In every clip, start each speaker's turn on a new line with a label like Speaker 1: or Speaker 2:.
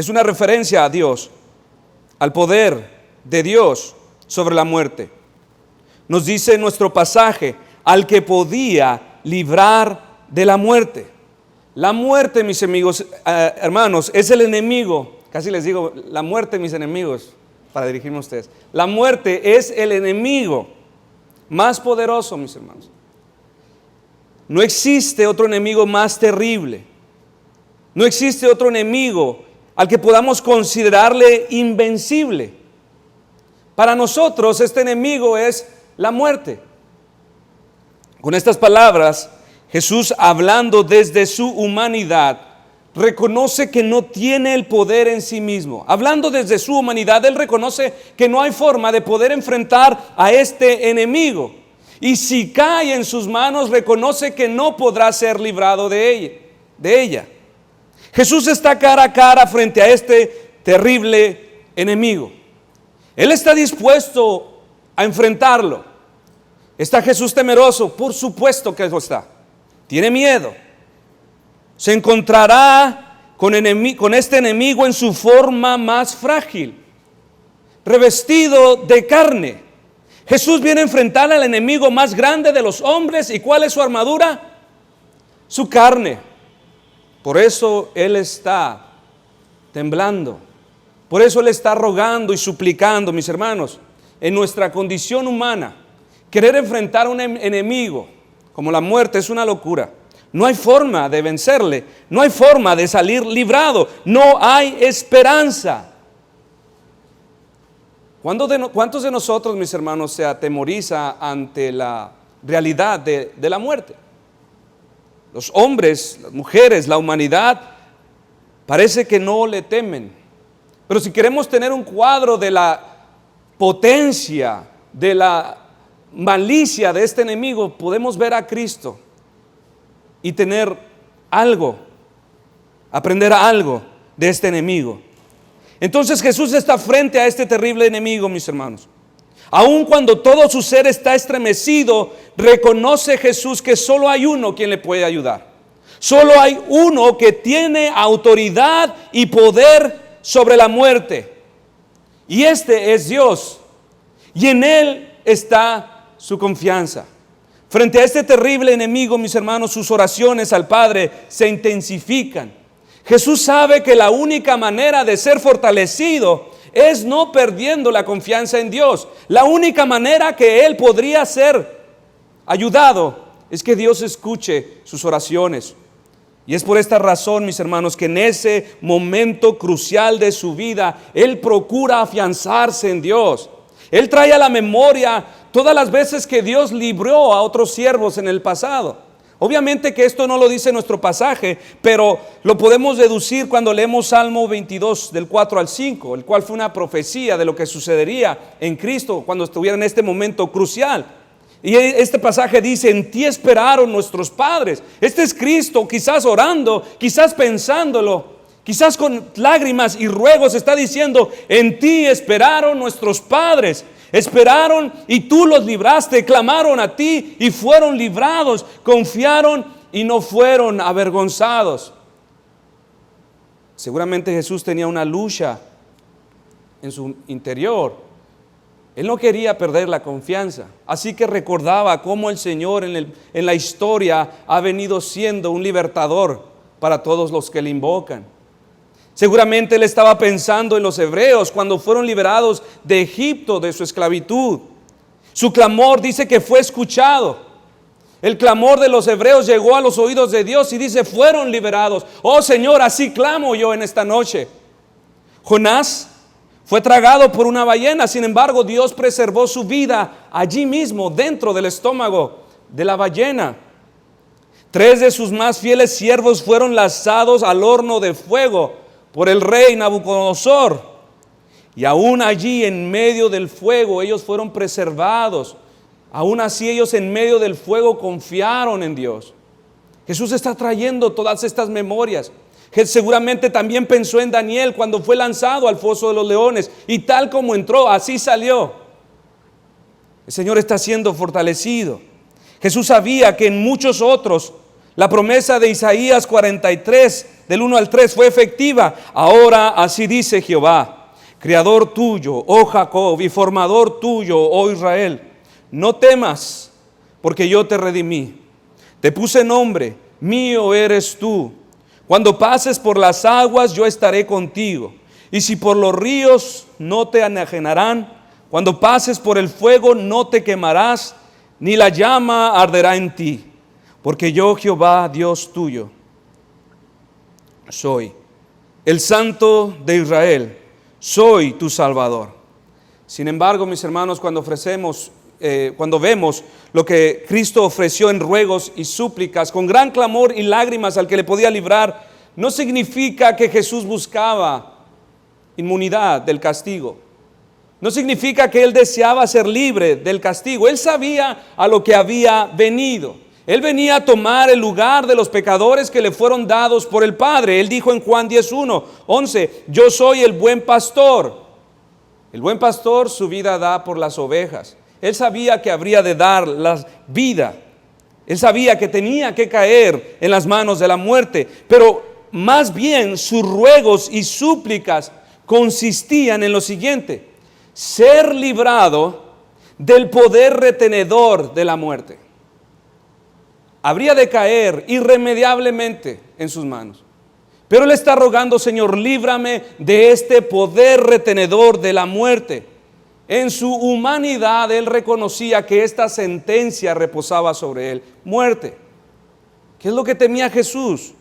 Speaker 1: Es una referencia a Dios, al poder de Dios sobre la muerte. Nos dice en nuestro pasaje, al que podía librar de la muerte. La muerte, mis amigos, hermanos, es el enemigo. Casi les digo, la muerte, mis enemigos, para dirigirme a ustedes. La muerte es el enemigo más poderoso, mis hermanos. No existe otro enemigo más terrible. No existe otro enemigo al que podamos considerarle invencible. Para nosotros este enemigo es la muerte. Con estas palabras, Jesús, hablando desde su humanidad, reconoce que no tiene el poder en sí mismo. Hablando desde su humanidad, Él reconoce que no hay forma de poder enfrentar a este enemigo. Y si cae en sus manos, reconoce que no podrá ser librado de ella. Jesús está cara a cara frente a este terrible enemigo. Él está dispuesto a enfrentarlo. ¿Está Jesús temeroso? Por supuesto que lo está. Tiene miedo. Se encontrará con este enemigo en su forma más frágil, revestido de carne. Jesús viene a enfrentar al enemigo más grande de los hombres. ¿Y cuál es su armadura? Su carne. Por eso Él está temblando. Por eso Él está rogando y suplicando, mis hermanos, en nuestra condición humana, querer enfrentar a un enemigo como la muerte es una locura. No hay forma de vencerle, no hay forma de salir librado, no hay esperanza. ¿Cuántos de nosotros, mis hermanos, se atemoriza ante la realidad de la muerte? Los hombres, las mujeres, la humanidad, parece que no le temen. Pero si queremos tener un cuadro de la potencia, de la malicia de este enemigo, podemos ver a Cristo y tener algo, aprender algo de este enemigo. Entonces Jesús está frente a este terrible enemigo, mis hermanos. Aun cuando todo su ser está estremecido, reconoce Jesús que solo hay uno quien le puede ayudar. Solo hay uno que tiene autoridad y poder sobre la muerte. Y este es Dios. Y en Él está su confianza. Frente a este terrible enemigo, mis hermanos, sus oraciones al Padre se intensifican. Jesús sabe que la única manera de ser fortalecido es no perdiendo la confianza en Dios. La única manera que Él podría ser ayudado es que Dios escuche sus oraciones. Y es por esta razón, mis hermanos, que en ese momento crucial de su vida, Él procura afianzarse en Dios. Él trae a la memoria todas las veces que Dios libró a otros siervos en el pasado. Obviamente que esto no lo dice nuestro pasaje, pero lo podemos deducir cuando leemos Salmo 22 del 4 al 5, el cual fue una profecía de lo que sucedería en Cristo cuando estuviera en este momento crucial. Y este pasaje dice: en ti esperaron nuestros padres. Este es Cristo, quizás orando, quizás pensándolo, quizás con lágrimas y ruegos está diciendo: en ti esperaron nuestros padres. Esperaron y tú los libraste, clamaron a ti y fueron librados, confiaron y no fueron avergonzados. Seguramente Jesús tenía una lucha en su interior. Él no quería perder la confianza, así que recordaba cómo el Señor en la historia ha venido siendo un libertador para todos los que le invocan. Seguramente Él estaba pensando en los hebreos cuando fueron liberados de Egipto, de su esclavitud. Su clamor dice que fue escuchado. El clamor de los hebreos llegó a los oídos de Dios y dice: fueron liberados. Oh Señor, así clamo yo en esta noche. Jonás fue tragado por una ballena, sin embargo Dios preservó su vida allí mismo, dentro del estómago de la ballena. 3 de sus más fieles siervos fueron lanzados al horno de fuego por el rey Nabucodonosor, y aún allí en medio del fuego ellos fueron preservados. Aún así ellos en medio del fuego confiaron en Dios. Jesús está trayendo todas estas memorias. Seguramente también pensó en Daniel cuando fue lanzado al foso de los leones, y tal como entró, así salió. El Señor está siendo fortalecido. Jesús sabía que en muchos otros La promesa de Isaías 43, del 1 al 3, fue efectiva. Ahora así dice Jehová, Creador tuyo, oh Jacob, y formador tuyo, oh Israel. No temas, porque yo te redimí. Te puse nombre, mío eres tú. Cuando pases por las aguas, yo estaré contigo. Y si por los ríos, no te enajenarán. Cuando pases por el fuego, no te quemarás, ni la llama arderá en ti. Porque yo, Jehová, Dios tuyo, soy el Santo de Israel, soy tu Salvador. Sin embargo, mis hermanos, cuando vemos lo que Cristo ofreció en ruegos y súplicas, con gran clamor y lágrimas al que le podía librar, no significa que Jesús buscaba inmunidad del castigo. No significa que Él deseaba ser libre del castigo. Él sabía a lo que había venido. Él venía a tomar el lugar de los pecadores que le fueron dados por el Padre. Él dijo en Juan 10:11, yo soy el buen pastor. El buen pastor su vida da por las ovejas. Él sabía que habría de dar la vida. Él sabía que tenía que caer en las manos de la muerte. Pero más bien sus ruegos y súplicas consistían en lo siguiente: ser librado del poder retenedor de la muerte. Habría de caer irremediablemente en sus manos. Pero Él está rogando, Señor, líbrame de este poder retenedor de la muerte. En su humanidad Él reconocía que esta sentencia reposaba sobre Él: muerte. ¿Qué es lo que temía Jesús?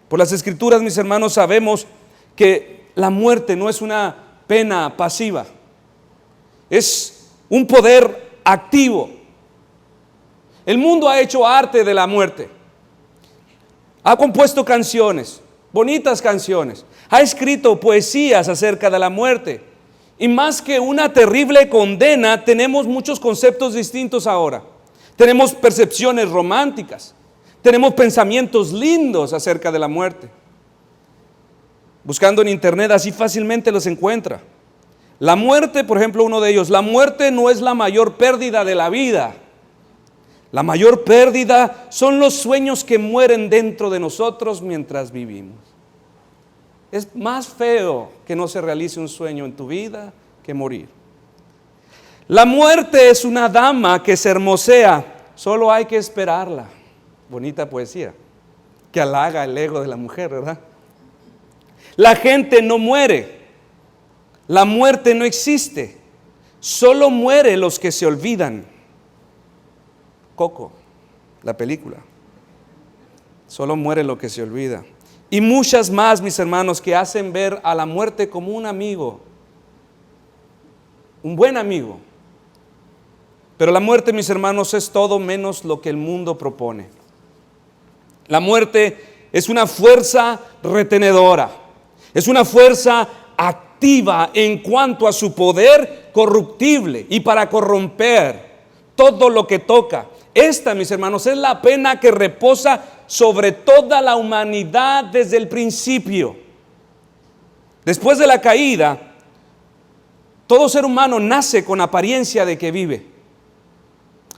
Speaker 1: Por las Escrituras, mis hermanos, sabemos que la muerte no es una pena pasiva. Es un poder activo. El mundo ha hecho arte de la muerte. Ha compuesto canciones, bonitas canciones. Ha escrito poesías acerca de la muerte. Y más que una terrible condena, tenemos muchos conceptos distintos ahora. Tenemos percepciones románticas. Tenemos pensamientos lindos acerca de la muerte. Buscando en internet así fácilmente los encuentra. La muerte, por ejemplo, uno de ellos: la muerte no es la mayor pérdida de la vida. La mayor pérdida son los sueños que mueren dentro de nosotros mientras vivimos. Es más feo que no se realice un sueño en tu vida que morir. La muerte es una dama que se hermosea, solo hay que esperarla. Bonita poesía que halaga el ego de la mujer, ¿verdad? La gente no muere. La muerte no existe. Solo mueren los que se olvidan. Coco, la película. Solo muere lo que se olvida. Y muchas más, mis hermanos, que hacen ver a la muerte como un amigo, un buen amigo. Pero la muerte, mis hermanos, es todo menos lo que el mundo propone. La muerte es una fuerza retenedora, es una fuerza activa en cuanto a su poder corruptible y para corromper todo lo que toca. Esta, mis hermanos, es la pena que reposa sobre toda la humanidad desde el principio. Después de la caída, todo ser humano nace con apariencia de que vive.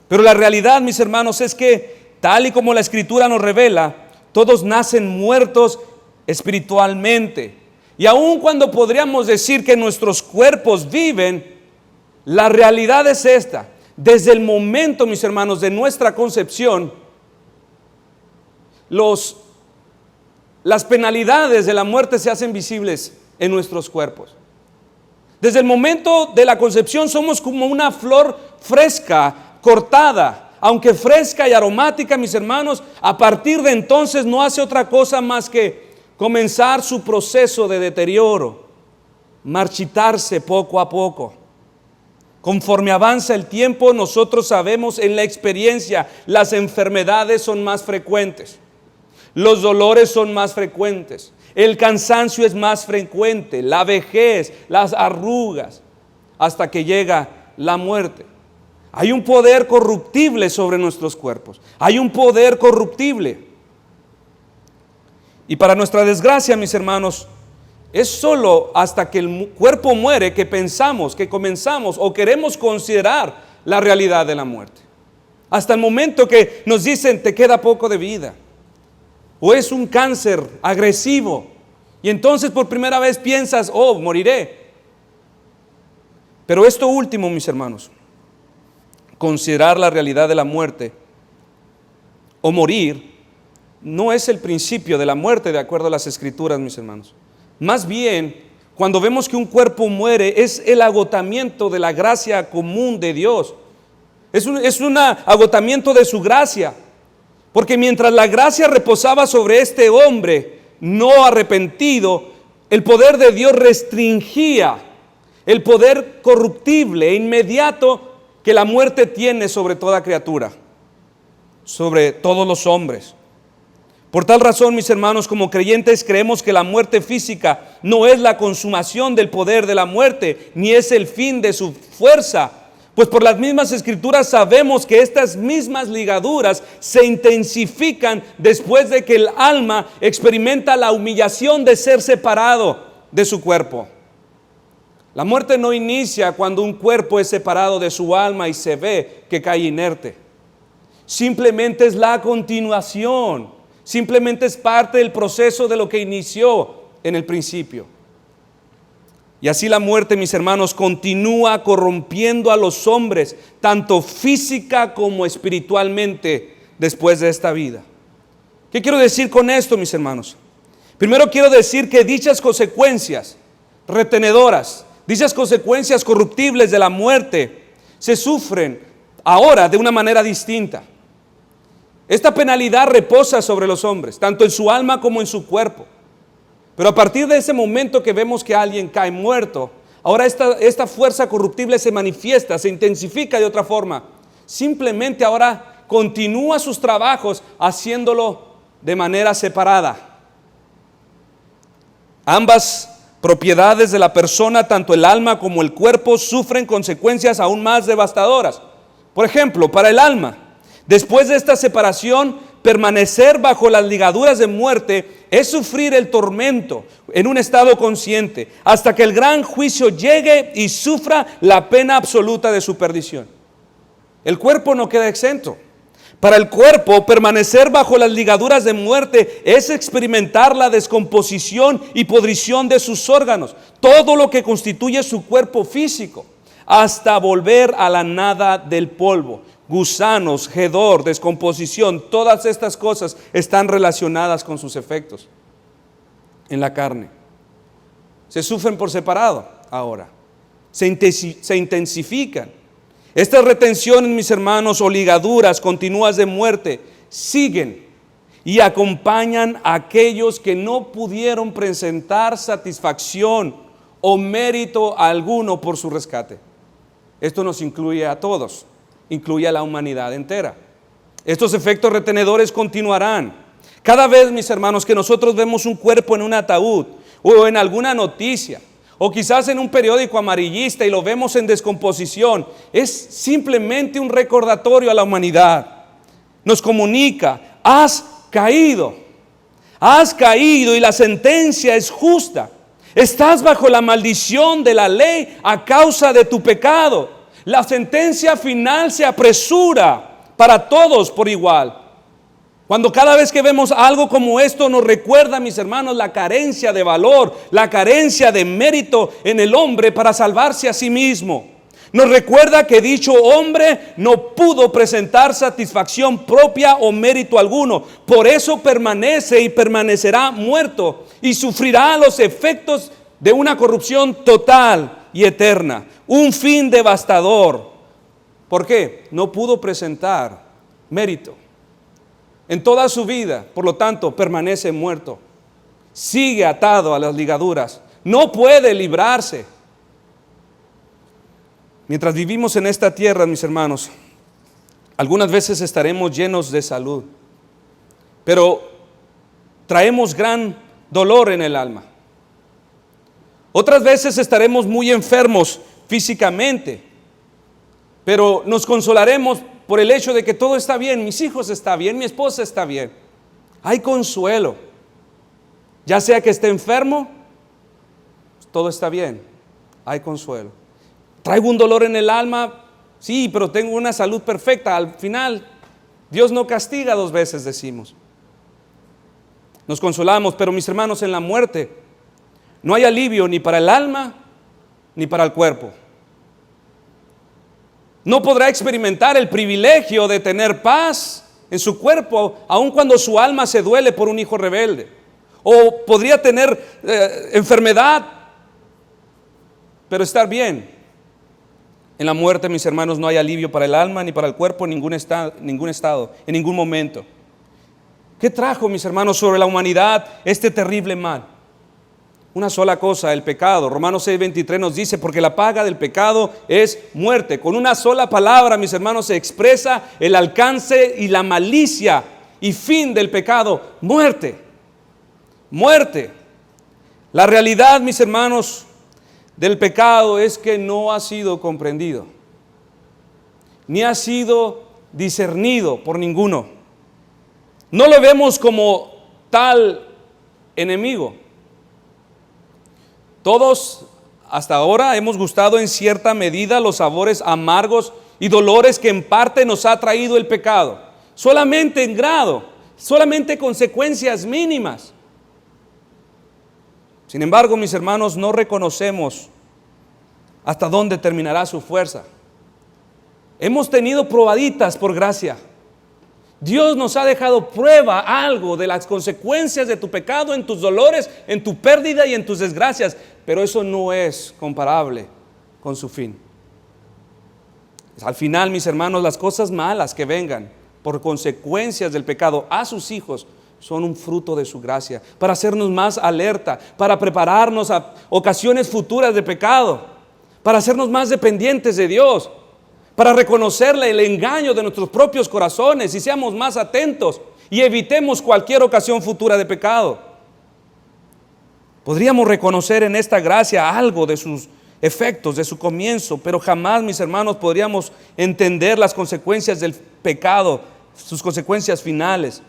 Speaker 1: Pero la realidad, mis hermanos, es que, tal y como la Escritura nos revela, todos nacen muertos espiritualmente. Y aun cuando podríamos decir que nuestros cuerpos viven, la realidad es esta: desde el momento, mis hermanos, de nuestra concepción, las penalidades de la muerte se hacen visibles en nuestros cuerpos. Desde el momento de la concepción somos como una flor fresca, cortada, aunque fresca y aromática, mis hermanos. A partir de entonces no hace otra cosa más que comenzar su proceso de deterioro, marchitarse poco a poco. Conforme avanza el tiempo, nosotros sabemos en la experiencia, las enfermedades son más frecuentes, los dolores son más frecuentes, el cansancio es más frecuente, la vejez, las arrugas, hasta que llega la muerte. Hay un poder corruptible sobre nuestros cuerpos, hay un poder corruptible. Y para nuestra desgracia, mis hermanos, es solo hasta que el cuerpo muere que pensamos, que comenzamos o queremos considerar la realidad de la muerte. Hasta el momento que nos dicen: te queda poco de vida, o es un cáncer agresivo. Y entonces por primera vez piensas, oh, moriré. Pero esto último, mis hermanos, considerar la realidad de la muerte o morir, no es el principio de la muerte de acuerdo a las Escrituras, mis hermanos. Más bien, cuando vemos que un cuerpo muere, es el agotamiento de la gracia común de Dios. Es un agotamiento de su gracia. Porque mientras la gracia reposaba sobre este hombre no arrepentido, el poder de Dios restringía el poder corruptible e inmediato que la muerte tiene sobre toda criatura, sobre todos los hombres. Por tal razón, mis hermanos, como creyentes creemos que la muerte física no es la consumación del poder de la muerte, ni es el fin de su fuerza. Pues por las mismas Escrituras sabemos que estas mismas ligaduras se intensifican después de que el alma experimenta la humillación de ser separado de su cuerpo. La muerte no inicia cuando un cuerpo es separado de su alma y se ve que cae inerte. Simplemente es la continuación, simplemente es parte del proceso de lo que inició en el principio. Y así la muerte, mis hermanos, continúa corrompiendo a los hombres, tanto física como espiritualmente, después de esta vida. ¿Qué quiero decir con esto, mis hermanos? Primero quiero decir que dichas consecuencias retenedoras, dichas consecuencias corruptibles de la muerte, se sufren ahora de una manera distinta. Esta penalidad reposa sobre los hombres, tanto en su alma como en su cuerpo. Pero a partir de ese momento que vemos que alguien cae muerto, ahora esta fuerza corruptible se manifiesta, se intensifica de otra forma. Simplemente ahora continúa sus trabajos haciéndolo de manera separada. Ambas propiedades de la persona, tanto el alma como el cuerpo, sufren consecuencias aún más devastadoras. Por ejemplo, para el alma, después de esta separación, permanecer bajo las ligaduras de muerte es sufrir el tormento en un estado consciente hasta que el gran juicio llegue y sufra la pena absoluta de su perdición. El cuerpo no queda exento. Para el cuerpo, permanecer bajo las ligaduras de muerte es experimentar la descomposición y podrición de sus órganos, todo lo que constituye su cuerpo físico, hasta volver a la nada del polvo. Gusanos, hedor, descomposición, todas estas cosas están relacionadas con sus efectos en la carne. Se sufren por separado ahora, se intensifican. Estas retenciones, mis hermanos, o ligaduras continuas de muerte, siguen y acompañan a aquellos que no pudieron presentar satisfacción o mérito alguno por su rescate. Esto nos incluye a todos. Incluye a la humanidad entera. Estos efectos retenedores continuarán. Cada vez, mis hermanos, que nosotros vemos un cuerpo en un ataúd o en alguna noticia o quizás en un periódico amarillista y lo vemos en descomposición, es simplemente un recordatorio a la humanidad. Nos comunica, has caído y la sentencia es justa. Estás bajo la maldición de la ley a causa de tu pecado. La sentencia final se apresura para todos por igual. Cuando cada vez que vemos algo como esto nos recuerda, mis hermanos, la carencia de valor, la carencia de mérito en el hombre para salvarse a sí mismo. Nos recuerda que dicho hombre no pudo presentar satisfacción propia o mérito alguno. Por eso permanece y permanecerá muerto y sufrirá los efectos de una corrupción total y eterna, un fin devastador. ¿Por qué? No pudo presentar mérito en toda su vida, por lo tanto permanece muerto, sigue atado a las ligaduras, no puede librarse. Mientras vivimos en esta tierra, mis hermanos, algunas veces estaremos llenos de salud, pero traemos gran dolor en el alma. Otras veces estaremos muy enfermos físicamente, pero nos consolaremos por el hecho de que todo está bien, mis hijos están bien, mi esposa está bien. Hay consuelo, ya sea que esté enfermo, todo está bien, hay consuelo. Traigo un dolor en el alma, sí, pero tengo una salud perfecta. Al final, Dios no castiga dos veces, decimos. nos consolamos, pero mis hermanos, en la muerte no hay alivio ni para el alma ni para el cuerpo. No podrá experimentar el privilegio de tener paz en su cuerpo, aun cuando su alma se duele por un hijo rebelde. O podría tener enfermedad, pero estar bien. En la muerte, mis hermanos, no hay alivio para el alma ni para el cuerpo en ningún estado, en ningún momento. ¿Qué trajo, mis hermanos, sobre la humanidad este terrible mal? Una sola cosa, el pecado. Romanos 6:23 nos dice, porque la paga del pecado es muerte. Con una sola palabra, mis hermanos, se expresa el alcance y la malicia y fin del pecado: muerte. Muerte. La realidad, mis hermanos, del pecado es que no ha sido comprendido, ni ha sido discernido por ninguno. No lo vemos como tal enemigo. Todos hasta ahora hemos gustado en cierta medida los sabores amargos y dolores que en parte nos ha traído el pecado, solamente en grado, solamente consecuencias mínimas. Sin embargo, mis hermanos, no reconocemos hasta dónde terminará su fuerza. Hemos tenido probaditas por gracia. Dios nos ha dejado prueba algo de las consecuencias de tu pecado, en tus dolores, en tu pérdida y en tus desgracias, pero eso no es comparable con su fin. Al final, mis hermanos, las cosas malas que vengan por consecuencias del pecado a sus hijos son un fruto de su gracia, para hacernos más alerta, para prepararnos a ocasiones futuras de pecado, para hacernos más dependientes de Dios, para reconocerle el engaño de nuestros propios corazones y seamos más atentos y evitemos cualquier ocasión futura de pecado. Podríamos reconocer en esta gracia algo de sus efectos, de su comienzo, pero jamás, mis hermanos, podríamos entender las consecuencias del pecado, sus consecuencias finales.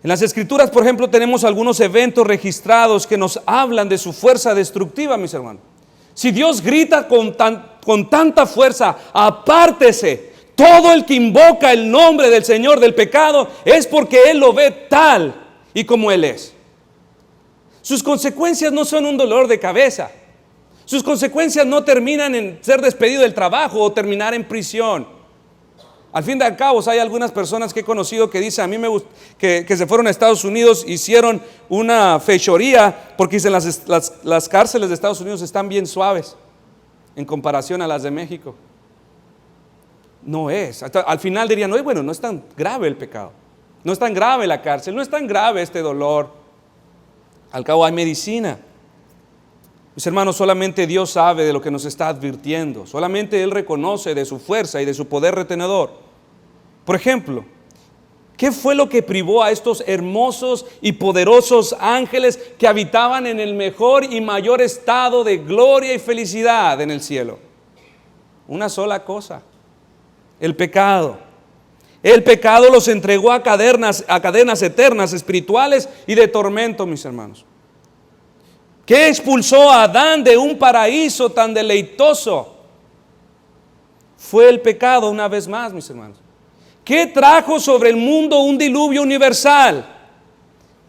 Speaker 1: En las Escrituras, por ejemplo, tenemos algunos eventos registrados que nos hablan de su fuerza destructiva, mis hermanos. Si Dios grita con tanta fuerza, apártese, todo el que invoca el nombre del Señor del pecado, es porque Él lo ve tal y como Él es. Sus consecuencias no son un dolor de cabeza. Sus consecuencias no terminan en ser despedido del trabajo o terminar en prisión. Al fin de cabo, hay algunas personas que he conocido que dicen, a mí me gusta, que se fueron a Estados Unidos, hicieron una fechoría, porque dicen las cárceles de Estados Unidos están bien suaves en comparación a las de México. No es. Al final dirían, no, bueno, no es tan grave el pecado, no es tan grave la cárcel, no es tan grave este dolor. Al cabo hay medicina. Mis hermanos, solamente Dios sabe de lo que nos está advirtiendo. Solamente Él reconoce de su fuerza y de su poder retenedor. Por ejemplo, ¿qué fue lo que privó a estos hermosos y poderosos ángeles que habitaban en el mejor y mayor estado de gloria y felicidad en el cielo? Una sola cosa: el pecado. El pecado los entregó a cadenas eternas, espirituales y de tormento, mis hermanos. ¿Qué expulsó a Adán de un paraíso tan deleitoso? Fue el pecado una vez más, mis hermanos. ¿Qué trajo sobre el mundo un diluvio universal?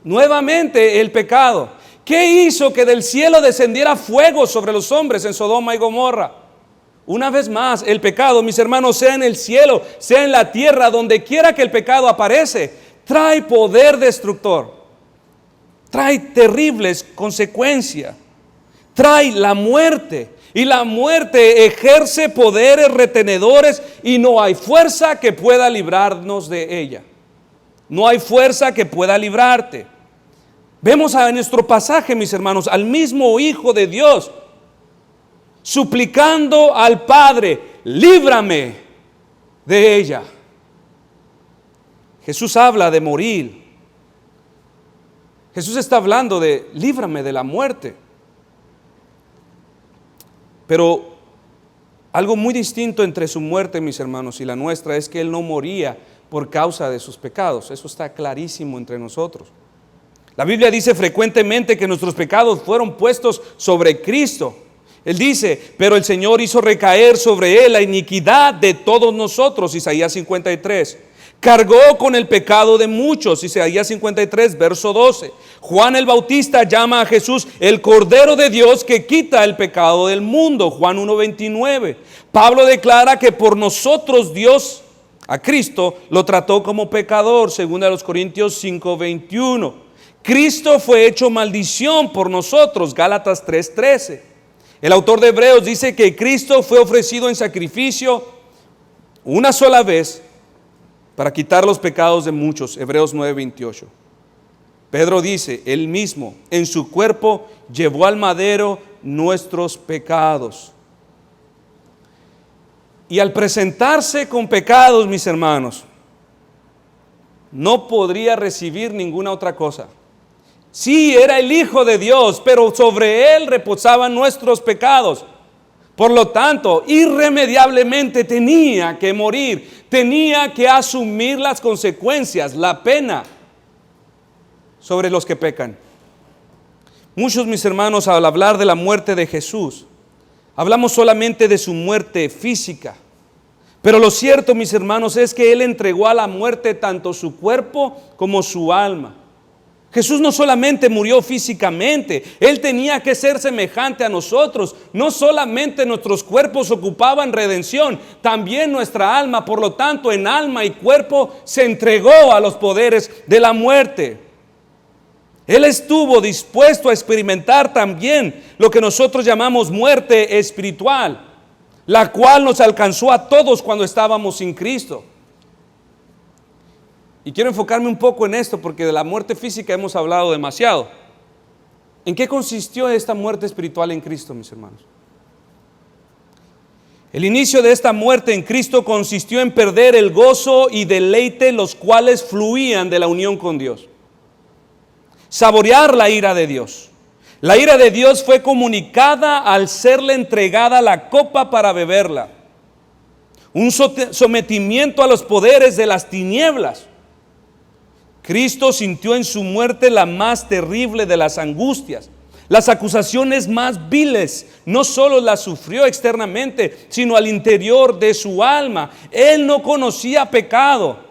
Speaker 1: Nuevamente el pecado. ¿Qué hizo que del cielo descendiera fuego sobre los hombres en Sodoma y Gomorra? Una vez más el pecado, mis hermanos, sea en el cielo, sea en la tierra, donde quiera que el pecado aparece, trae poder destructor. Trae terribles consecuencias, trae la muerte, y la muerte ejerce poderes retenedores y no hay fuerza que pueda librarnos de ella. No hay fuerza que pueda librarte. Vemos en nuestro pasaje, mis hermanos, al mismo Hijo de Dios suplicando al Padre: líbrame de ella. Jesús habla de morir. Jesús está hablando de líbrame de la muerte. Pero algo muy distinto entre su muerte, mis hermanos, y la nuestra es que Él no moría por causa de sus pecados. Eso está clarísimo entre nosotros. La Biblia dice frecuentemente que nuestros pecados fueron puestos sobre Cristo. Él dice, pero el Señor hizo recaer sobre Él la iniquidad de todos nosotros, Isaías 53. Cargó con el pecado de muchos. Isaías 53, verso 12. Juan el Bautista llama a Jesús el Cordero de Dios que quita el pecado del mundo. Juan 1:29. Pablo declara que por nosotros Dios a Cristo lo trató como pecador, según a los Corintios 5:21. Cristo fue hecho maldición por nosotros, Gálatas 3:13. El autor de Hebreos dice que Cristo fue ofrecido en sacrificio una sola vez para quitar los pecados de muchos, Hebreos 9:28. Pedro dice, él mismo en su cuerpo llevó al madero nuestros pecados. Y al presentarse con pecados, mis hermanos, no podría recibir ninguna otra cosa. Sí, era el Hijo de Dios, pero sobre él reposaban nuestros pecados. Por lo tanto, irremediablemente tenía que morir, tenía que asumir las consecuencias, la pena sobre los que pecan. Muchos, mis hermanos, al hablar de la muerte de Jesús, hablamos solamente de su muerte física. Pero lo cierto, mis hermanos, es que Él entregó a la muerte tanto su cuerpo como su alma. Jesús no solamente murió físicamente, Él tenía que ser semejante a nosotros. No solamente nuestros cuerpos ocupaban redención, también nuestra alma. Por lo tanto, en alma y cuerpo se entregó a los poderes de la muerte. Él estuvo dispuesto a experimentar también lo que nosotros llamamos muerte espiritual, la cual nos alcanzó a todos cuando estábamos sin Cristo. Y quiero enfocarme un poco en esto porque de la muerte física hemos hablado demasiado. ¿En qué consistió esta muerte espiritual en Cristo, mis hermanos? El inicio de esta muerte en Cristo consistió en perder el gozo y deleite, los cuales fluían de la unión con Dios. Saborear la ira de Dios. La ira de Dios fue comunicada al serle entregada la copa para beberla. Un sometimiento a los poderes de las tinieblas. Cristo sintió en su muerte la más terrible de las angustias. Las acusaciones más viles, no solo las sufrió externamente, sino al interior de su alma. Él no conocía pecado.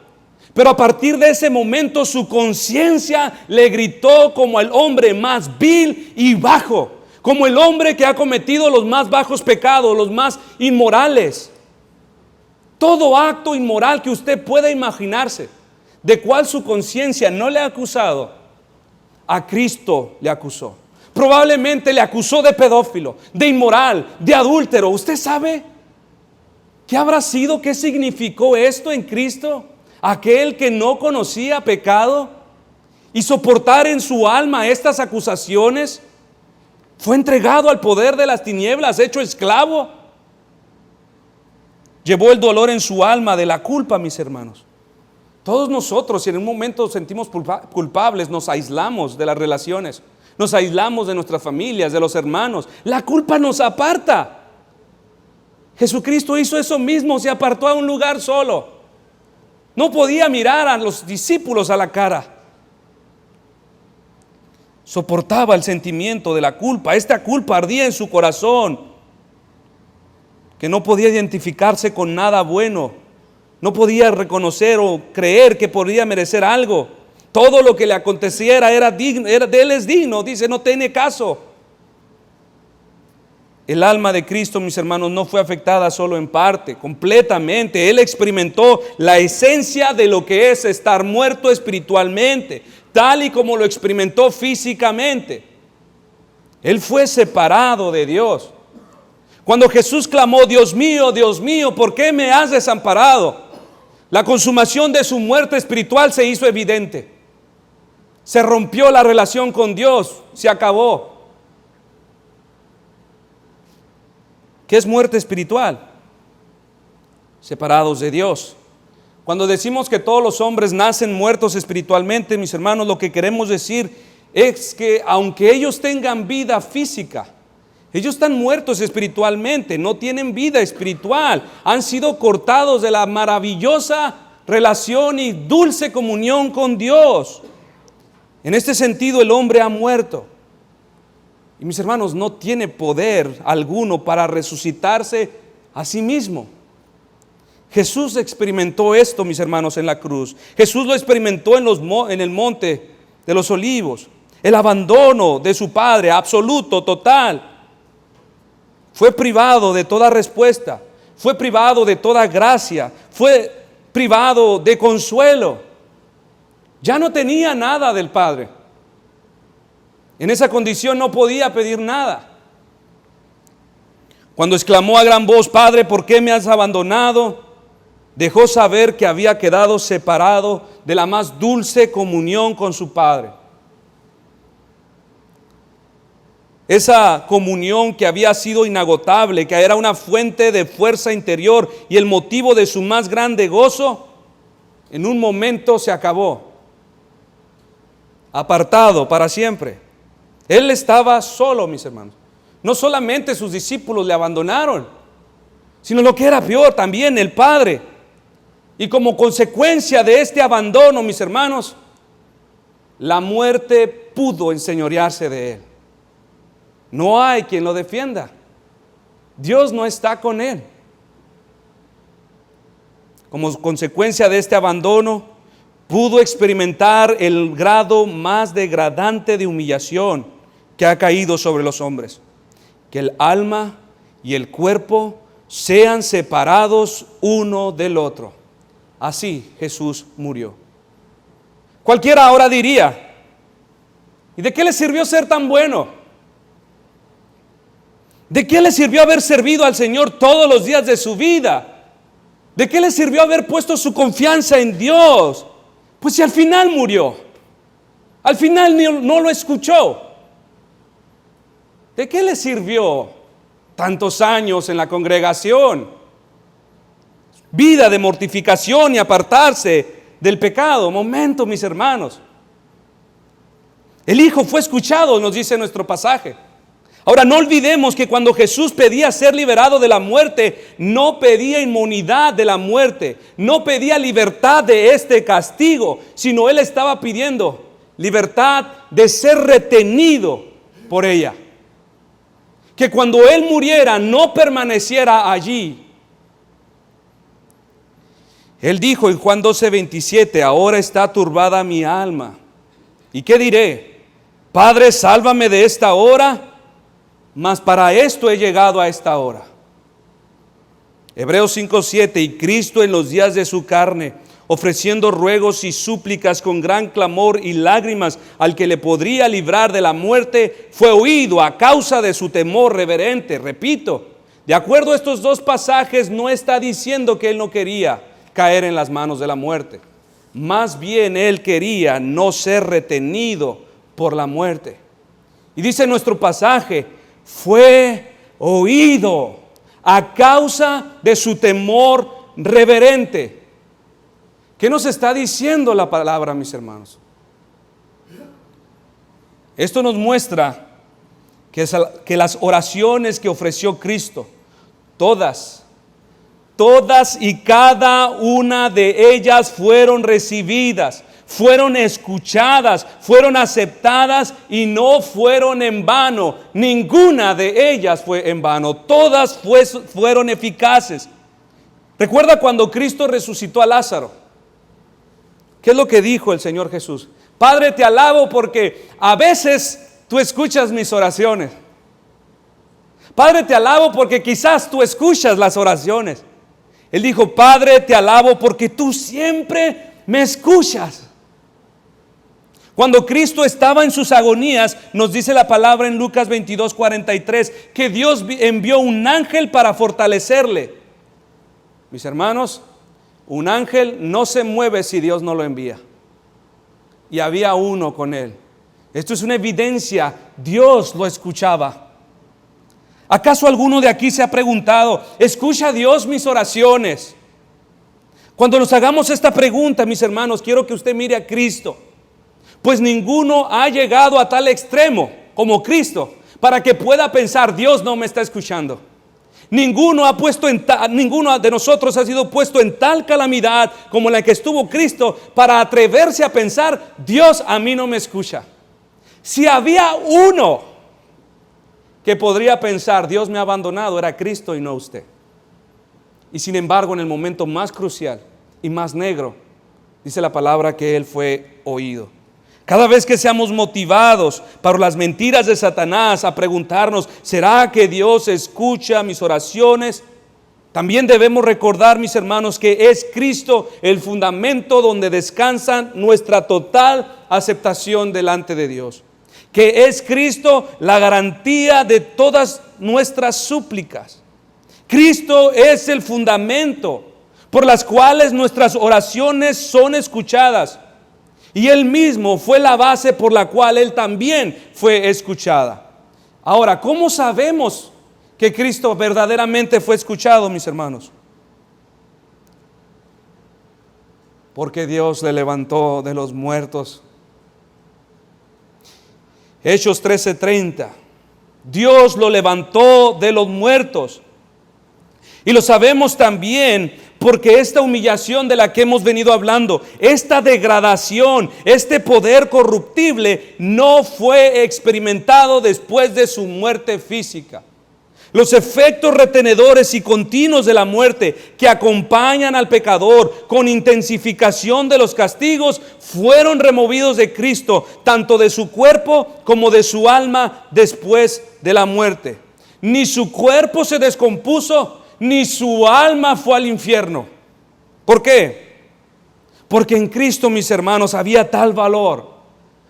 Speaker 1: Pero a partir de ese momento su conciencia le gritó como el hombre más vil y bajo, como el hombre que ha cometido los más bajos pecados, los más inmorales. Todo acto inmoral que usted pueda imaginarse, de cual su conciencia no le ha acusado, a Cristo le acusó. Probablemente le acusó de pedófilo, de inmoral, de adúltero. ¿Usted sabe qué habrá sido, qué significó esto en Cristo? Aquel que no conocía pecado y soportar en su alma estas acusaciones, fue entregado al poder de las tinieblas, hecho esclavo. Llevó el dolor en su alma de la culpa, mis hermanos. Todos nosotros, si en un momento sentimos culpables, nos aislamos de las relaciones, nos aislamos de nuestras familias, de los hermanos. La culpa nos aparta. Jesucristo hizo eso mismo, se apartó a un lugar solo. No podía mirar a los discípulos a la cara. Soportaba el sentimiento de la culpa. Esta culpa ardía en su corazón, que no podía identificarse con nada bueno. No podía reconocer o creer que podía merecer algo. Todo lo que le aconteciera era digno, de él es digno. Dice, no tiene caso. El alma de Cristo, mis hermanos, no fue afectada solo en parte, completamente. Él experimentó la esencia de lo que es estar muerto espiritualmente, tal y como lo experimentó físicamente. Él fue separado de Dios. Cuando Jesús clamó, Dios mío, ¿por qué me has desamparado? La consumación de su muerte espiritual se hizo evidente. Se rompió la relación con Dios, se acabó. ¿Qué es muerte espiritual? Separados de Dios. Cuando decimos que todos los hombres nacen muertos espiritualmente, mis hermanos, lo que queremos decir es que aunque ellos tengan vida física, ellos están muertos espiritualmente, no tienen vida espiritual, han sido cortados de la maravillosa relación y dulce comunión con Dios. En este sentido, el hombre ha muerto. Y mis hermanos, no tiene poder alguno para resucitarse a sí mismo. Jesús experimentó esto, mis hermanos, en la cruz. Jesús lo experimentó en el monte de los olivos. El abandono de su Padre, absoluto, total. Fue privado de toda respuesta. Fue privado de toda gracia. Fue privado de consuelo. Ya no tenía nada del Padre. En esa condición no podía pedir nada. Cuando exclamó a gran voz: Padre, ¿por qué me has abandonado?, dejó saber que había quedado separado de la más dulce comunión con su Padre. Esa comunión que había sido inagotable, que era una fuente de fuerza interior y el motivo de su más grande gozo, en un momento se acabó, apartado para siempre. Él estaba solo, mis hermanos. No solamente sus discípulos le abandonaron, sino lo que era peor, también el Padre. Y como consecuencia de este abandono, mis hermanos, la muerte pudo enseñorearse de él. No hay quien lo defienda. Dios no está con él. Como consecuencia de este abandono, pudo experimentar el grado más degradante de humillación que ha caído sobre los hombres: que el alma y el cuerpo sean separados uno del otro. Así Jesús murió. Cualquiera ahora diría: ¿y de qué le sirvió ser tan bueno? ¿De qué le sirvió haber servido al Señor todos los días de su vida? ¿De qué le sirvió haber puesto su confianza en Dios? Pues si al final murió, al final no lo escuchó. ¿De qué le sirvió tantos años en la congregación? Vida de mortificación y apartarse del pecado. Momento, mis hermanos. El Hijo fue escuchado, nos dice nuestro pasaje. Ahora, no olvidemos que cuando Jesús pedía ser liberado de la muerte, no pedía inmunidad de la muerte, no pedía libertad de este castigo, sino Él estaba pidiendo libertad de ser retenido por ella. Que cuando Él muriera no permaneciera allí. Él dijo en Juan 12:27: ahora está turbada mi alma. ¿Y qué diré? Padre, sálvame de esta hora, mas para esto he llegado a esta hora. Hebreos 5:7: y Cristo en los días de su carne, ofreciendo ruegos y súplicas con gran clamor y lágrimas al que le podría librar de la muerte, fue oído a causa de su temor reverente. Repito, de acuerdo a estos dos pasajes, no está diciendo que Él no quería caer en las manos de la muerte. Más bien Él quería no ser retenido por la muerte. Y dice nuestro pasaje: fue oído a causa de su temor reverente. ¿Qué nos está diciendo la palabra, mis hermanos? Esto nos muestra que las oraciones que ofreció Cristo, todas y cada una de ellas fueron recibidas, fueron escuchadas, fueron aceptadas y no fueron en vano. Ninguna de ellas fue en vano, todas fueron eficaces. Recuerda cuando Cristo resucitó a Lázaro. ¿Qué es lo que dijo el Señor Jesús? Padre, te alabo porque a veces tú escuchas mis oraciones. Padre, te alabo porque quizás tú escuchas las oraciones. Él dijo: Padre, te alabo porque tú siempre me escuchas. Cuando Cristo estaba en sus agonías, nos dice la palabra en Lucas 22:43, que Dios envió un ángel para fortalecerle. Mis hermanos, un ángel no se mueve si Dios no lo envía. Y había uno con él. Esto es una evidencia, Dios lo escuchaba. ¿Acaso alguno de aquí se ha preguntado: ¿escucha Dios mis oraciones? Cuando nos hagamos esta pregunta, mis hermanos, quiero que usted mire a Cristo, pues ninguno ha llegado a tal extremo como Cristo para que pueda pensar: Dios no me está escuchando. Ninguno de nosotros ha sido puesto en tal calamidad como la que estuvo Cristo para atreverse a pensar: Dios a mí no me escucha. Si había uno que podría pensar: Dios me ha abandonado, era Cristo y no usted. Y sin embargo, en el momento más crucial y más negro, dice la palabra que Él fue oído. Cada vez que seamos motivados por las mentiras de Satanás a preguntarnos, ¿será que Dios escucha mis oraciones? También debemos recordar, mis hermanos, que es Cristo el fundamento donde descansa nuestra total aceptación delante de Dios. Que es Cristo la garantía de todas nuestras súplicas. Cristo es el fundamento por las cuales nuestras oraciones son escuchadas. Y Él mismo fue la base por la cual Él también fue escuchada. Ahora, ¿cómo sabemos que Cristo verdaderamente fue escuchado, mis hermanos? Porque Dios le levantó de los muertos. Hechos 13:30. Dios lo levantó de los muertos. Y lo sabemos también porque esta humillación de la que hemos venido hablando, esta degradación, este poder corruptible no fue experimentado después de su muerte física. Los efectos retenedores y continuos de la muerte que acompañan al pecador con intensificación de los castigos fueron removidos de Cristo, tanto de su cuerpo como de su alma después de la muerte. Ni su cuerpo se descompuso, ni su alma fue al infierno. ¿Por qué? Porque en Cristo, mis hermanos, había tal valor.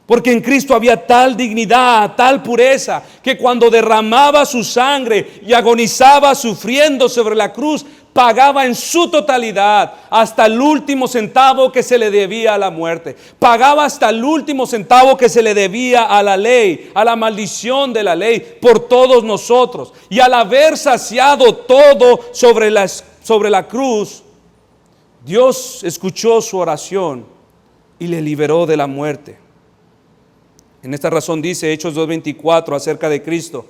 Speaker 1: Porque en Cristo había tal dignidad, tal pureza, que cuando derramaba su sangre y agonizaba sufriendo sobre la cruz, pagaba en su totalidad hasta el último centavo que se le debía a la muerte. Pagaba hasta el último centavo que se le debía a la ley, a la maldición de la ley por todos nosotros. Y al haber saciado todo sobre la cruz, Dios escuchó su oración y le liberó de la muerte. En esta razón dice Hechos 2:24 acerca de Cristo,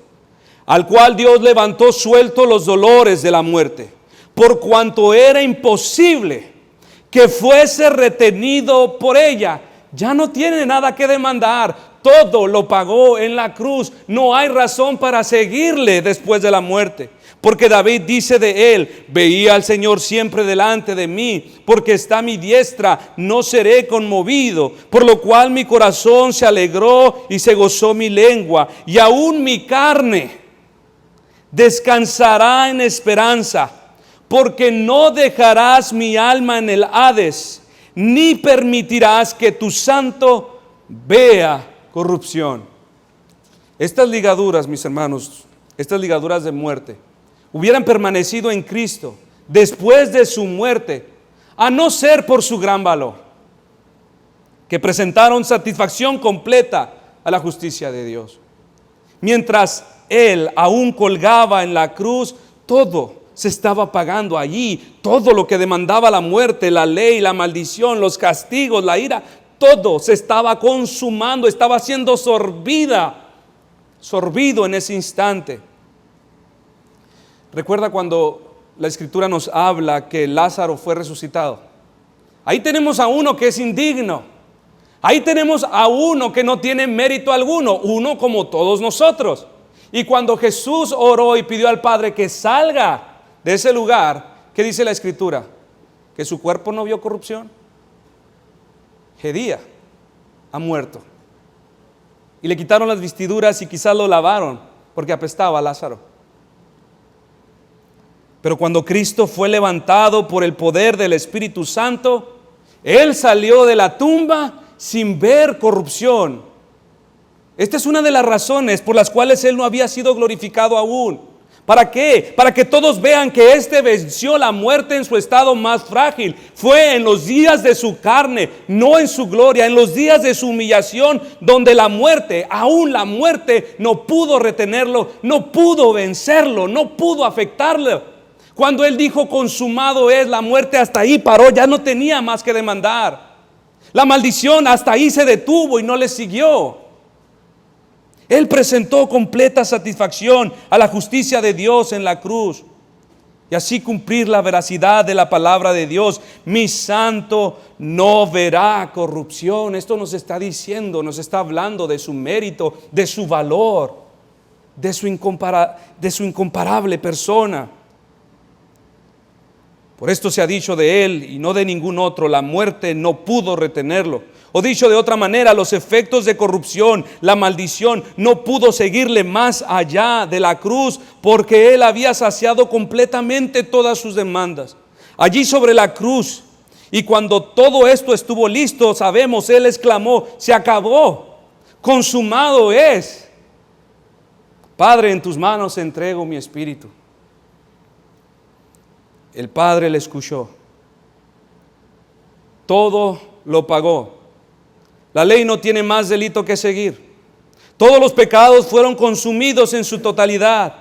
Speaker 1: al cual Dios levantó suelto los dolores de la muerte, por cuanto era imposible que fuese retenido por ella. Ya no tiene nada que demandar, todo lo pagó en la cruz. No hay razón para seguirle después de la muerte. Porque David dice de él, veía al Señor siempre delante de mí, porque está a mi diestra, no seré conmovido. Por lo cual mi corazón se alegró y se gozó mi lengua, y aún mi carne descansará en esperanza, porque no dejarás mi alma en el Hades, ni permitirás que tu santo vea corrupción. Estas ligaduras, mis hermanos, estas ligaduras de muerte, hubieran permanecido en Cristo después de su muerte, a no ser por su gran valor, que presentaron satisfacción completa a la justicia de Dios. Mientras Él aún colgaba en la cruz, todo se estaba pagando allí. Todo lo que demandaba la muerte, la ley, la maldición, los castigos, la ira, todo se estaba consumando, estaba siendo sorbido en ese instante. Recuerda cuando la Escritura nos habla que Lázaro fue resucitado. Ahí tenemos a uno que es indigno. Ahí tenemos a uno que no tiene mérito alguno, uno como todos nosotros. Y cuando Jesús oró y pidió al Padre que salga de ese lugar, ¿qué dice la Escritura? Que su cuerpo no vio corrupción. Gedía ha muerto. Y le quitaron las vestiduras y quizás lo lavaron porque apestaba a Lázaro. Pero cuando Cristo fue levantado por el poder del Espíritu Santo, Él salió de la tumba sin ver corrupción. Esta es una de las razones por las cuales Él no había sido glorificado aún. ¿Para qué? Para que todos vean que éste venció la muerte en su estado más frágil. Fue en los días de su carne, no en su gloria, en los días de su humillación, donde la muerte, aún la muerte, no pudo retenerlo, no pudo vencerlo, no pudo afectarlo. Cuando Él dijo consumado es, la muerte hasta ahí paró, ya no tenía más que demandar. La maldición hasta ahí se detuvo y no le siguió. Él presentó completa satisfacción a la justicia de Dios en la cruz y así cumplir la veracidad de la palabra de Dios. Mi santo no verá corrupción. Esto nos está diciendo, nos está hablando de su mérito, de su valor, de su incomparable persona. Por esto se ha dicho de él y no de ningún otro, la muerte no pudo retenerlo. O dicho de otra manera, los efectos de corrupción, la maldición, no pudo seguirle más allá de la cruz, porque él había saciado completamente todas sus demandas. Allí sobre la cruz, y cuando todo esto estuvo listo, sabemos, él exclamó: se acabó, consumado es. Padre, en tus manos entrego mi espíritu. El Padre le escuchó. Todo lo pagó. La ley no tiene más delito que seguir. Todos los pecados fueron consumidos en su totalidad.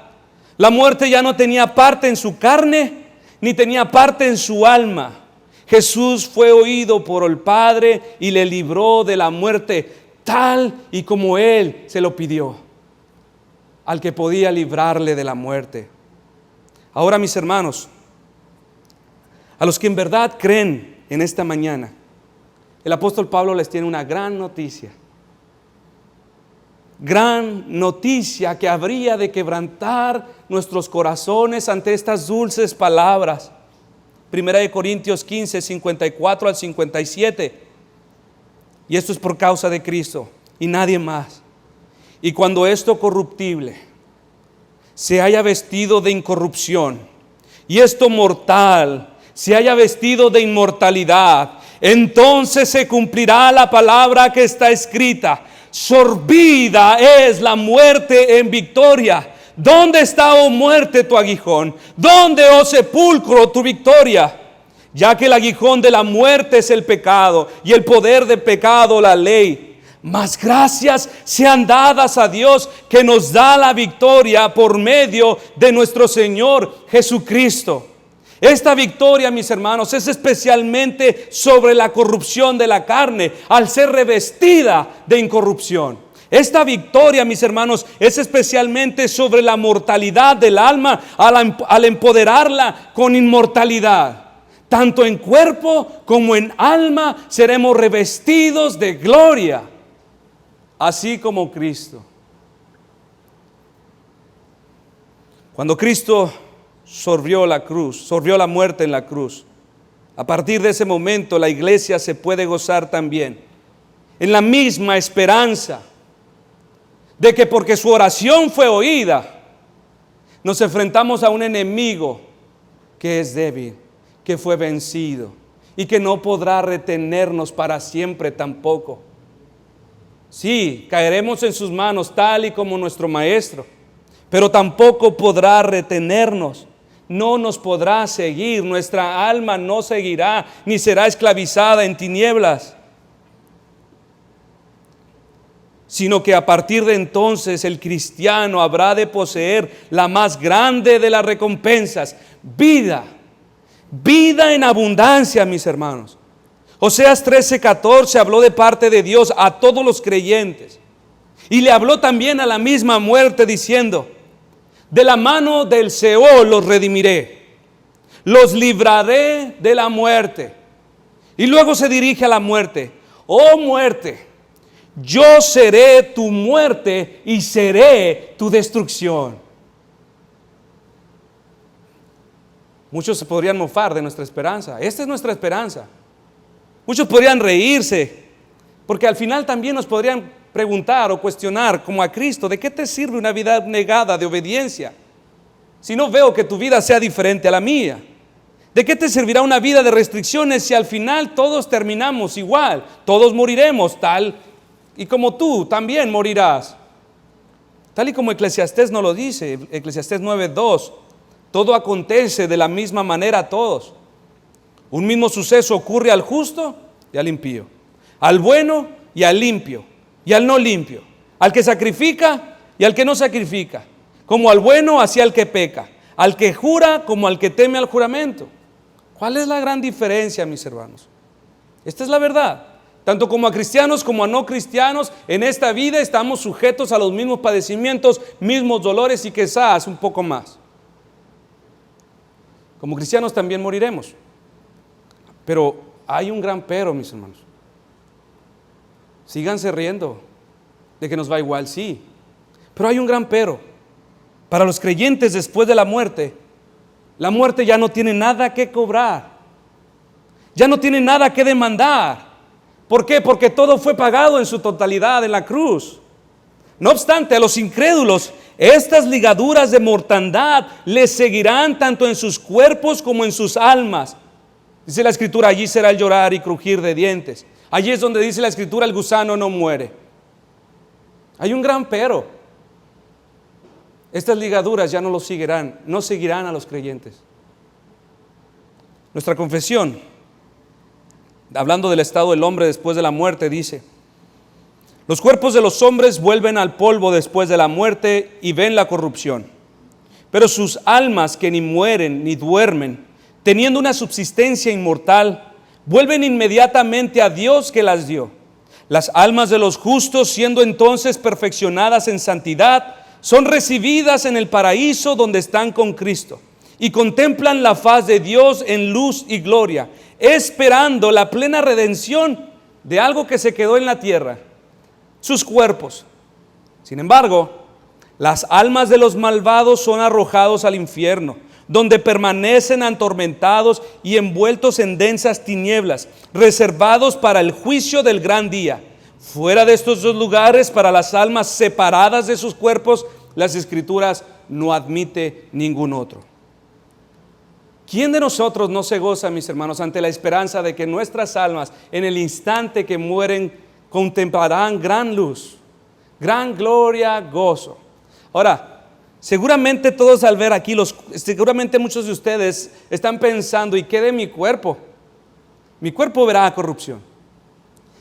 Speaker 1: La muerte ya no tenía parte en su carne, ni tenía parte en su alma. Jesús fue oído por el Padre y le libró de la muerte, tal y como Él se lo pidió, al que podía librarle de la muerte. Ahora, mis hermanos, a los que en verdad creen en esta mañana, el apóstol Pablo les tiene una gran noticia. Gran noticia que habría de quebrantar nuestros corazones ante estas dulces palabras. Primera de Corintios 15, 54 al 57. Y esto es por causa de Cristo y nadie más. Y cuando esto corruptible se haya vestido de incorrupción, y esto mortal se haya vestido de inmortalidad, entonces se cumplirá la palabra que está escrita: sorbida es la muerte en victoria. ¿Dónde está, oh muerte, tu aguijón? ¿Dónde, oh sepulcro, tu victoria? Ya que el aguijón de la muerte es el pecado, y el poder del pecado la ley. Mas gracias sean dadas a Dios, que nos da la victoria por medio de nuestro Señor Jesucristo. Esta victoria, mis hermanos, es especialmente sobre la corrupción de la carne, al ser revestida de incorrupción. Esta victoria, mis hermanos, es especialmente sobre la mortalidad del alma, al empoderarla con inmortalidad. Tanto en cuerpo como en alma seremos revestidos de gloria, así como Cristo. Cuando Cristo sorbió la muerte en la cruz, a partir de ese momento la iglesia se puede gozar también en la misma esperanza de que, porque su oración fue oída, nos enfrentamos a un enemigo que es débil, que fue vencido y que no podrá retenernos para siempre tampoco. Sí, caeremos en sus manos tal y como nuestro maestro, pero tampoco podrá retenernos. No nos podrá seguir, nuestra alma no seguirá, ni será esclavizada en tinieblas, sino que a partir de entonces el cristiano habrá de poseer la más grande de las recompensas: vida en abundancia, mis hermanos. Oseas 13:14 habló de parte de Dios a todos los creyentes, y le habló también a la misma muerte, diciendo: de la mano del Seol los redimiré, los libraré de la muerte. Y luego se dirige a la muerte: oh muerte, yo seré tu muerte y seré tu destrucción. Muchos se podrían mofar de nuestra esperanza. Esta es nuestra esperanza. Muchos podrían reírse, porque al final también nos podrían preguntar o cuestionar, como a Cristo: ¿de qué te sirve una vida negada de obediencia si no veo que tu vida sea diferente a la mía? ¿De qué te servirá una vida de restricciones si al final todos terminamos igual? Todos moriremos, tal y como tú también morirás. Tal y como Eclesiastés nos lo dice, Eclesiastés 9:2, todo acontece de la misma manera a todos. Un mismo suceso ocurre al justo y al impío, al bueno y al limpio y al no limpio, al que sacrifica y al que no sacrifica, como al bueno así al que peca, al que jura como al que teme al juramento. ¿Cuál es la gran diferencia, mis hermanos? Esta es la verdad. Tanto como a cristianos como a no cristianos, en esta vida estamos sujetos a los mismos padecimientos, mismos dolores y quizás un poco más. Como cristianos también moriremos. Pero hay un gran pero, mis hermanos. Síganse riendo de que nos va igual, sí. Pero hay un gran pero. Para los creyentes, después de la muerte La muerte ya no tiene nada que cobrar, ya no tiene nada que demandar. ¿Por qué? Porque todo fue pagado en su totalidad en la cruz. No obstante, a los incrédulos, estas ligaduras de mortandad les seguirán tanto en sus cuerpos como en sus almas. Dice la Escritura, allí será el llorar y crujir de dientes. Allí es donde dice la Escritura, el gusano no muere. Hay un gran pero. Estas ligaduras ya no seguirán a los creyentes. Nuestra confesión, hablando del estado del hombre después de la muerte, dice: los cuerpos de los hombres vuelven al polvo después de la muerte y ven la corrupción. Pero sus almas, que ni mueren ni duermen, teniendo una subsistencia inmortal, vuelven inmediatamente a Dios que las dio. Las almas de los justos, siendo entonces perfeccionadas en santidad, son recibidas en el paraíso donde están con Cristo y contemplan la faz de Dios en luz y gloria, esperando la plena redención de algo que se quedó en la tierra, sus cuerpos. Sin embargo, las almas de los malvados son arrojados al infierno, donde permanecen atormentados y envueltos en densas tinieblas, reservados para el juicio del gran día. Fuera de estos dos lugares, para las almas separadas de sus cuerpos, las Escrituras no admite ningún otro. ¿Quién de nosotros no se goza, mis hermanos, ante la esperanza de que nuestras almas, en el instante que mueren, contemplarán gran luz, gran gloria, gozo? Ahora, seguramente todos al ver aquí, seguramente muchos de ustedes están pensando: ¿y qué de mi cuerpo? Mi cuerpo verá corrupción.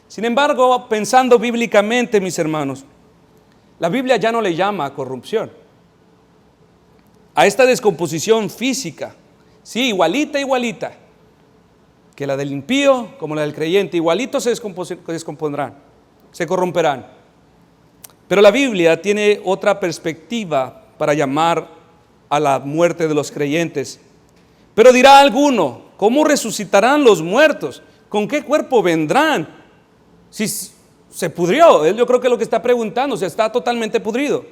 Speaker 1: Sin embargo, pensando bíblicamente, mis hermanos, la Biblia ya no le llama corrupción a esta descomposición física. Sí, igualita que la del impío como la del creyente, igualitos se descompondrán, se corromperán. Pero la Biblia tiene otra perspectiva para llamar a la muerte de los creyentes. Pero dirá alguno: ¿cómo resucitarán los muertos? ¿Con qué cuerpo vendrán? Si se pudrió. Él, yo creo que lo que está preguntando, si está totalmente pudrido.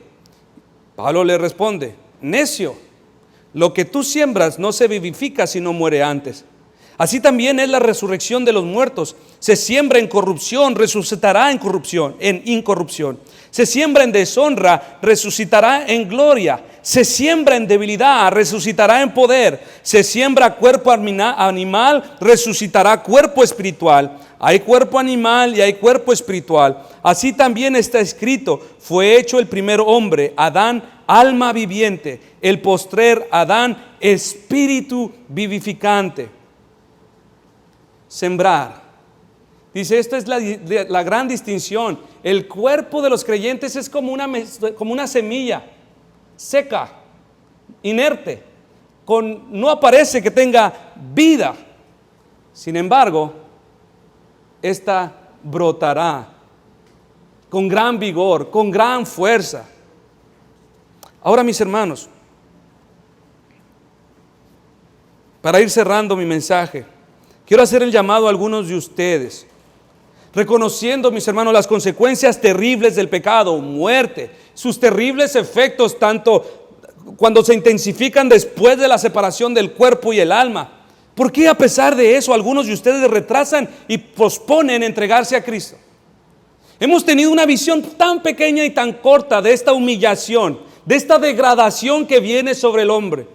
Speaker 1: Pablo le responde: necio, lo que tú siembras no se vivifica si no muere antes. Así también es la resurrección de los muertos. Se siembra en corrupción, resucitará en incorrupción. Se siembra en deshonra, resucitará en gloria. Se siembra en debilidad, resucitará en poder. Se siembra cuerpo animal, resucitará cuerpo espiritual. Hay cuerpo animal y hay cuerpo espiritual. Así también está escrito: fue hecho el primer hombre, Adán, alma viviente; el postrer Adán, espíritu vivificante. Sembrar. Dice, esta es la gran distinción. El cuerpo de los creyentes es como una semilla seca, inerte, no aparece que tenga vida. Sin embargo, esta brotará con gran vigor, con gran fuerza. Ahora, mis hermanos, para ir cerrando mi mensaje, quiero hacer el llamado a algunos de ustedes, reconociendo, mis hermanos, las consecuencias terribles del pecado, muerte, sus terribles efectos, tanto cuando se intensifican después de la separación del cuerpo y el alma. ¿Por qué a pesar de eso algunos de ustedes retrasan y posponen entregarse a Cristo? Hemos tenido una visión tan pequeña y tan corta de esta humillación, de esta degradación que viene sobre el hombre.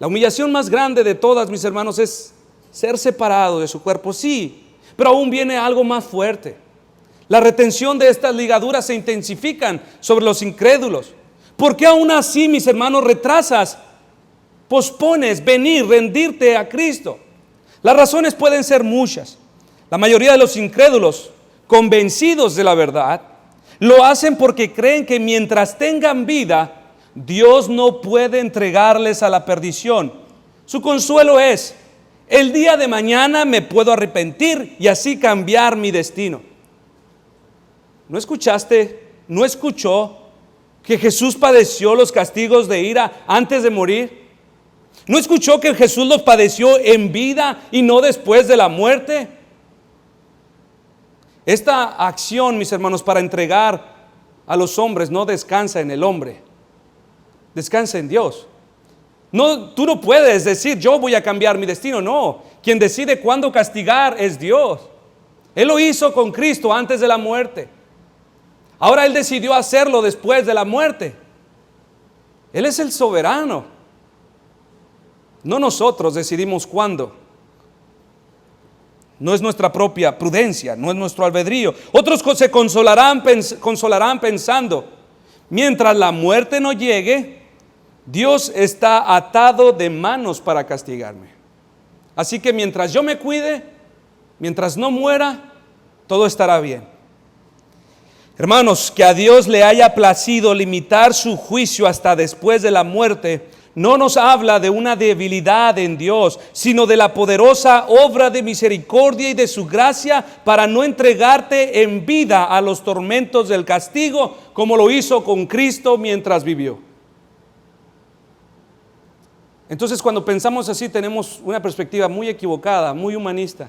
Speaker 1: La humillación más grande de todas, mis hermanos, es ser separado de su cuerpo, sí, pero aún viene algo más fuerte. La retención de estas ligaduras se intensifican sobre los incrédulos. ¿Por qué aún así, mis hermanos, retrasas, pospones venir, rendirte a Cristo? Las razones pueden ser muchas. La mayoría de los incrédulos, convencidos de la verdad, lo hacen porque creen que mientras tengan vida, Dios no puede entregarles a la perdición. Su consuelo es: el día de mañana me puedo arrepentir y así cambiar mi destino. ¿No escuchó que Jesús padeció los castigos de ira antes de morir? ¿No escuchó que Jesús los padeció en vida y no después de la muerte? Esta acción, mis hermanos, para entregar a los hombres no descansa en el hombre, descansa en Dios. No, tú no puedes decir, yo voy a cambiar mi destino. No, quien decide cuándo castigar es Dios. Él lo hizo con Cristo antes de la muerte. Ahora Él decidió hacerlo después de la muerte. Él es el soberano. No nosotros decidimos cuándo. No es nuestra propia prudencia, no es nuestro albedrío. Otros se consolarán pensando, mientras la muerte no llegue, Dios está atado de manos para castigarme. Así que mientras yo me cuide, mientras no muera, todo estará bien. Hermanos, que a Dios le haya placido limitar su juicio hasta después de la muerte, no nos habla de una debilidad en Dios, sino de la poderosa obra de misericordia y de su gracia para no entregarte en vida a los tormentos del castigo, como lo hizo con Cristo mientras vivió. Entonces, cuando pensamos así, tenemos una perspectiva muy equivocada, muy humanista,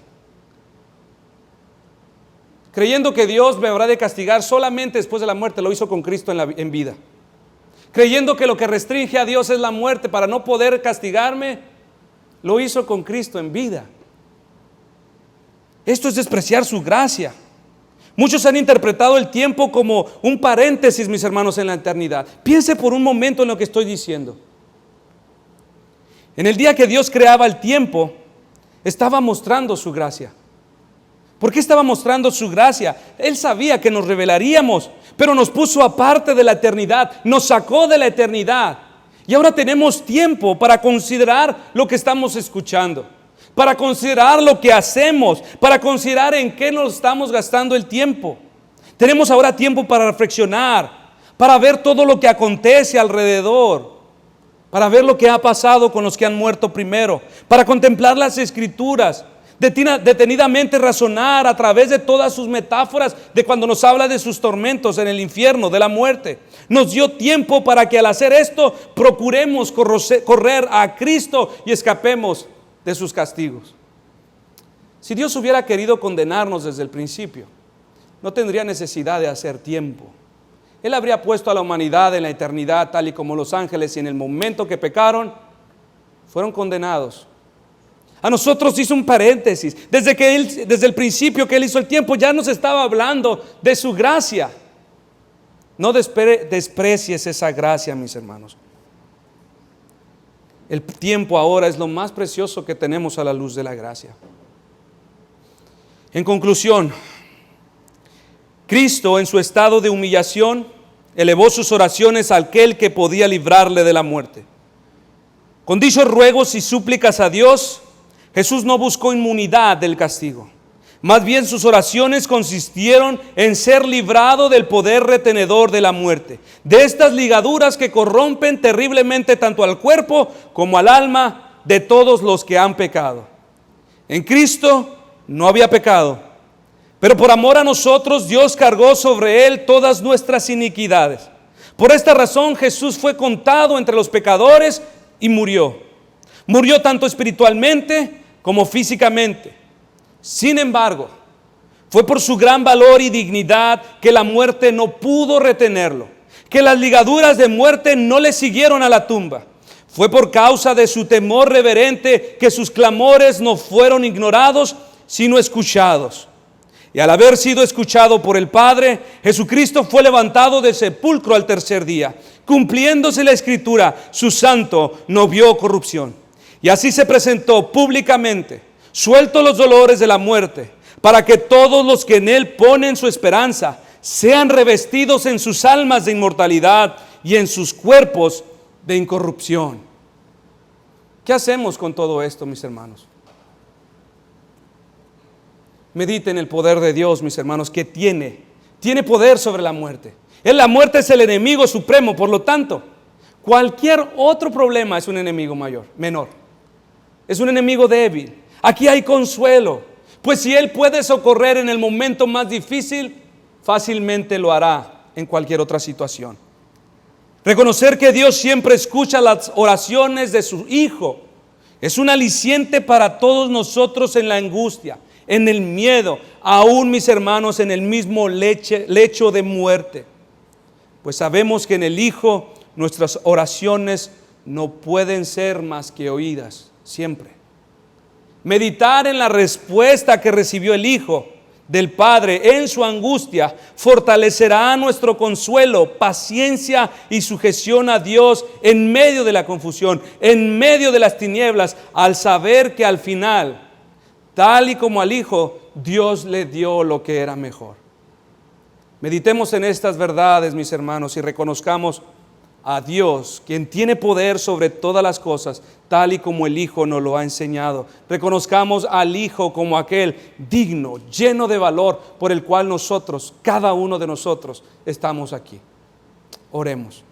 Speaker 1: creyendo que Dios me habrá de castigar solamente después de la muerte. Lo hizo con Cristo en vida. Creyendo que lo que restringe a Dios es la muerte para no poder castigarme, lo hizo con Cristo en vida. Esto es despreciar su gracia. Muchos han interpretado el tiempo como un paréntesis, mis hermanos, en la eternidad. Piense por un momento en lo que estoy diciendo. En el día que Dios creaba el tiempo, estaba mostrando su gracia. ¿Por qué estaba mostrando su gracia? Él sabía que nos rebelaríamos, pero nos puso aparte de la eternidad, nos sacó de la eternidad. Y ahora tenemos tiempo para considerar lo que estamos escuchando, para considerar lo que hacemos, para considerar en qué nos estamos gastando el tiempo. Tenemos ahora tiempo para reflexionar, para ver todo lo que acontece alrededor, para ver lo que ha pasado con los que han muerto primero, para contemplar las Escrituras, detenidamente razonar a través de todas sus metáforas de cuando nos habla de sus tormentos en el infierno, de la muerte. Nos dio tiempo para que al hacer esto procuremos correr a Cristo y escapemos de sus castigos. Si Dios hubiera querido condenarnos desde el principio, no tendría necesidad de hacer tiempo. Él habría puesto a la humanidad en la eternidad, tal y como los ángeles, y en el momento que pecaron, fueron condenados. A nosotros hizo un paréntesis. Desde el principio que Él hizo el tiempo, ya nos estaba hablando de su gracia. No desprecies esa gracia, mis hermanos. El tiempo ahora es lo más precioso que tenemos a la luz de la gracia. En conclusión, Cristo, en su estado de humillación, elevó sus oraciones a aquel que podía librarle de la muerte. Con dichos ruegos y súplicas a Dios, Jesús no buscó inmunidad del castigo. Más bien sus oraciones consistieron en ser librado del poder retenedor de la muerte, de estas ligaduras que corrompen terriblemente tanto al cuerpo como al alma de todos los que han pecado. En Cristo no había pecado, pero por amor a nosotros Dios cargó sobre Él todas nuestras iniquidades. Por esta razón Jesús fue contado entre los pecadores y murió. Murió tanto espiritualmente como físicamente. Sin embargo, fue por su gran valor y dignidad que la muerte no pudo retenerlo, que las ligaduras de muerte no le siguieron a la tumba. Fue por causa de su temor reverente que sus clamores no fueron ignorados, sino escuchados. Y al haber sido escuchado por el Padre, Jesucristo fue levantado del sepulcro al tercer día, cumpliéndose la Escritura: su santo no vio corrupción. Y así se presentó públicamente, suelto los dolores de la muerte, para que todos los que en Él ponen su esperanza sean revestidos en sus almas de inmortalidad y en sus cuerpos de incorrupción. ¿Qué hacemos con todo esto, mis hermanos? Mediten el poder de Dios, mis hermanos, que tiene poder sobre la muerte. La muerte es el enemigo supremo, por lo tanto, cualquier otro problema es un enemigo menor. Es un enemigo débil. Aquí hay consuelo, pues si Él puede socorrer en el momento más difícil, fácilmente lo hará en cualquier otra situación. Reconocer que Dios siempre escucha las oraciones de su Hijo es un aliciente para todos nosotros en la angustia, en el miedo, aún, mis hermanos, en el mismo lecho de muerte. Pues sabemos que en el Hijo nuestras oraciones no pueden ser más que oídas siempre. Meditar en la respuesta que recibió el Hijo del Padre en su angustia fortalecerá nuestro consuelo, paciencia y sujeción a Dios en medio de la confusión, en medio de las tinieblas, al saber que al final, tal y como al Hijo, Dios le dio lo que era mejor. Meditemos en estas verdades, mis hermanos, y reconozcamos a Dios, quien tiene poder sobre todas las cosas, tal y como el Hijo nos lo ha enseñado. Reconozcamos al Hijo como aquel digno, lleno de valor, por el cual nosotros, cada uno de nosotros, estamos aquí. Oremos.